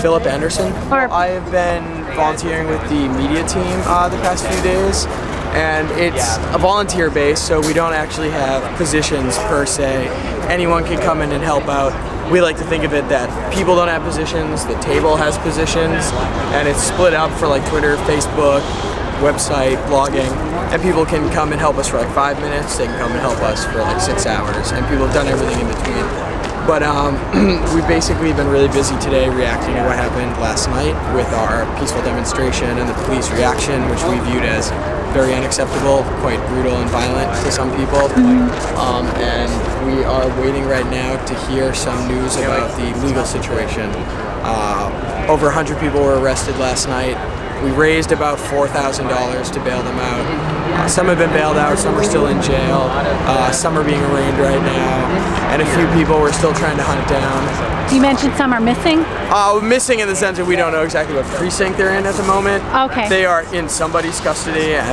Phillip Andersen. I have been volunteering with the media team the past few days, and it's a volunteer base, so we don't actually have positions per se. Anyone can come in and help out. We like to think of it that people don't have positions, the table has positions, and it's split up for like Twitter, Facebook, website, blogging, and people can come and help us for like 5 minutes, they can come and help us for like 6 hours, and people have done everything in between. But we've basically been really busy today reacting to what happened last night with our peaceful demonstration and the police reaction, which we viewed as very unacceptable, quite brutal and violent to some people. And we are waiting right now to hear some news about the legal situation. Over 100 people were arrested last night. We raised about $4,000 to bail them out. Some have been bailed out, some are still in jail, some are being arraigned right now, and a few people we're still trying to hunt down. You mentioned some are missing? Missing in the sense that we don't know exactly what precinct they're in at the moment. Okay. They are in somebody's custody, and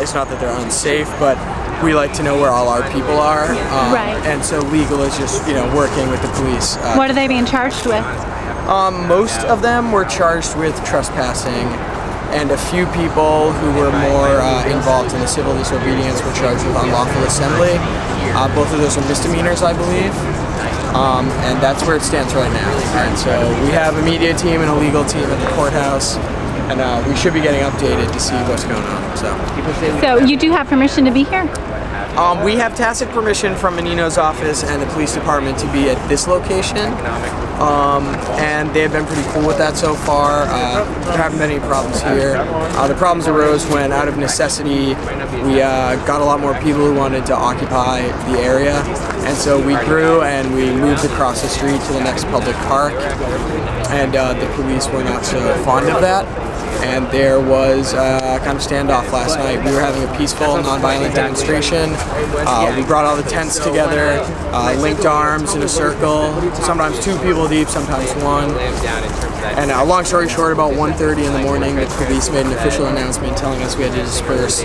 it's not that they're unsafe, but we like to know where all our people are. Right. And so legal is just, working with the police. What are they being charged with? Most of them were charged with trespassing, and a few people who were more involved in the civil disobedience were charged with unlawful assembly. Both of those are misdemeanors, I believe. And that's where it stands right now. And so we have a media team and a legal team at the courthouse, and we should be getting updated to see what's going on. So you do have permission to be here? We have tacit permission from Menino's office and the police department to be at this location. And they have been pretty cool with that so far. There haven't been any problems here. The problems arose when, out of necessity, we got a lot more people who wanted to occupy the area, and so we grew and we moved across the street to the next public park, and the police were not so fond of that. And there was kind of standoff last night. We were having a peaceful, nonviolent demonstration. We brought all the tents together, linked arms in a circle, sometimes 2 people deep, sometimes 1. And long story short, about 1:30 in the morning, the police made an official announcement telling us we had to disperse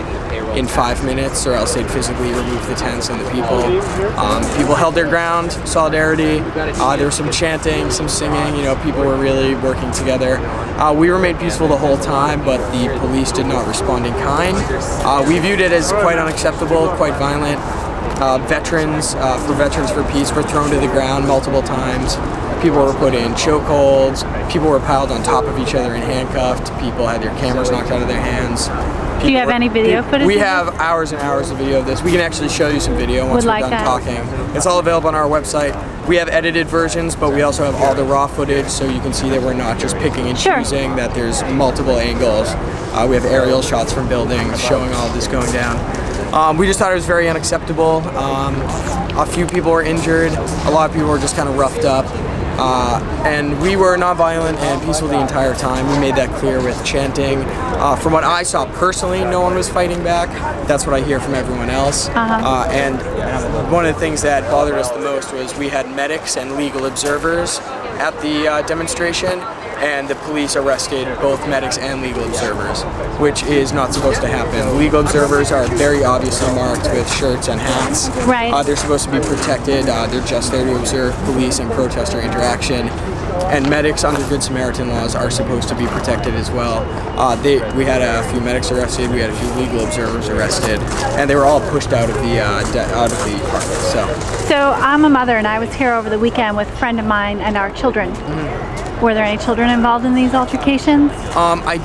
in 5 minutes, or else they'd physically remove the tents and the people. People held their ground, solidarity. There was some chanting, some singing. People were really working together. We remained peaceful the whole time, but the police did not respond in kind. We viewed it as quite unacceptable, quite violent. Veterans for Peace were thrown to the ground multiple times. People were put in chokeholds. People were piled on top of each other and handcuffed. People had their cameras knocked out of their hands. Do you have any video footage? We have hours and hours of video of this. We can actually show you some video once we're done talking. It's all available on our website. We have edited versions, but we also have all the raw footage, so you can see that we're not just picking and choosing, that there's multiple angles. We have aerial shots from buildings showing all of this going down. We just thought it was very unacceptable. A few people were injured. A lot of people were just kind of roughed up. And we were nonviolent and peaceful the entire time. We made that clear with chanting. From what I saw personally, no one was fighting back. That's what I hear from everyone else. And one of the things that bothered us the most was we had medics and legal observers at the demonstration, and the police arrested both medics and legal observers, which is not supposed to happen. Legal observers are very obviously marked with shirts and hats. Right. They're supposed to be protected. They're just there to observe police and protester interaction. And medics under Good Samaritan laws are supposed to be protected as well. We had a few medics arrested, we had a few legal observers arrested, and they were all pushed out of the park. So I'm a mother, and I was here over the weekend with a friend of mine and our children. Were there any children involved in these altercations? I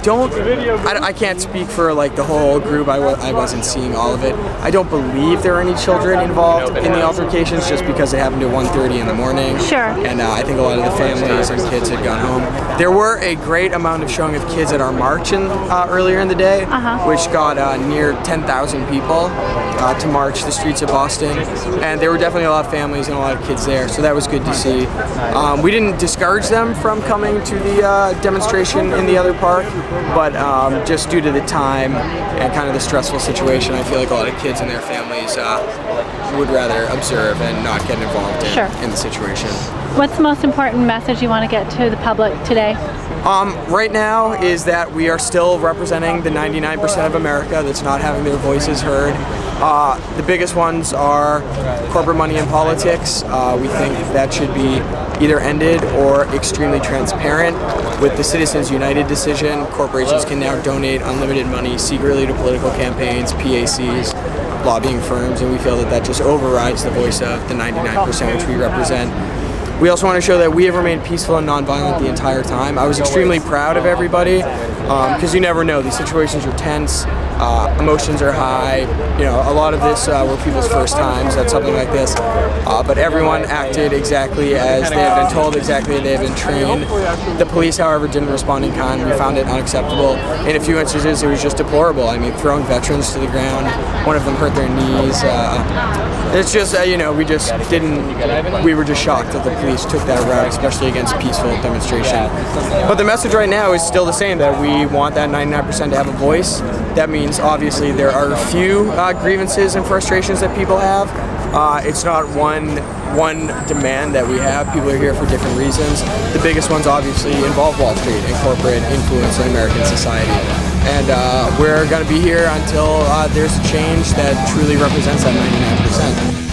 can't speak for like the whole group. I wasn't seeing all of it. I don't believe there are any children involved in the altercations, just because it happened at 1:30 in the morning. Sure. And I think a lot of the families and kids had gone home. There were a great amount of showing of kids at our march earlier in the day, which got near 10,000 people to march the streets of Boston. And there were definitely a lot of families and a lot of kids there, so that was good to see. We didn't discourage them from coming to the demonstration in the other park, but just due to the time and kind of the stressful situation, I feel like a lot of kids and their families would rather observe and not get involved in the situation. What's the most important message you want to get to the public today? Right now is that we are still representing the 99% of America that's not having their voices heard. The biggest ones are corporate money in politics. We think that should be either ended or extremely transparent. With the Citizens United decision, corporations can now donate unlimited money secretly to political campaigns, PACs, lobbying firms, and we feel that that just overrides the voice of the 99% which we represent. We also want to show that we have remained peaceful and nonviolent the entire time. I was extremely proud of everybody because you never know. These situations are tense, emotions are high. You know, a lot of this were people's first times at something like this, but everyone acted exactly as they have been told, exactly as they have been trained. The police, however, didn't respond in kind. We found it unacceptable. In a few instances, it was just deplorable. I mean, throwing veterans to the ground, one of them hurt their knees. It's just, you know, we just didn't, we were just shocked that the police took that route, especially against peaceful demonstration. But the message right now is still the same, that we want that 99% to have a voice. That means obviously there are a few grievances and frustrations that people have. It's not one demand that we have. People are here for different reasons. The biggest ones obviously involve Wall Street and corporate influence in American society. And we're going to be here until there's a change that truly represents that 99%.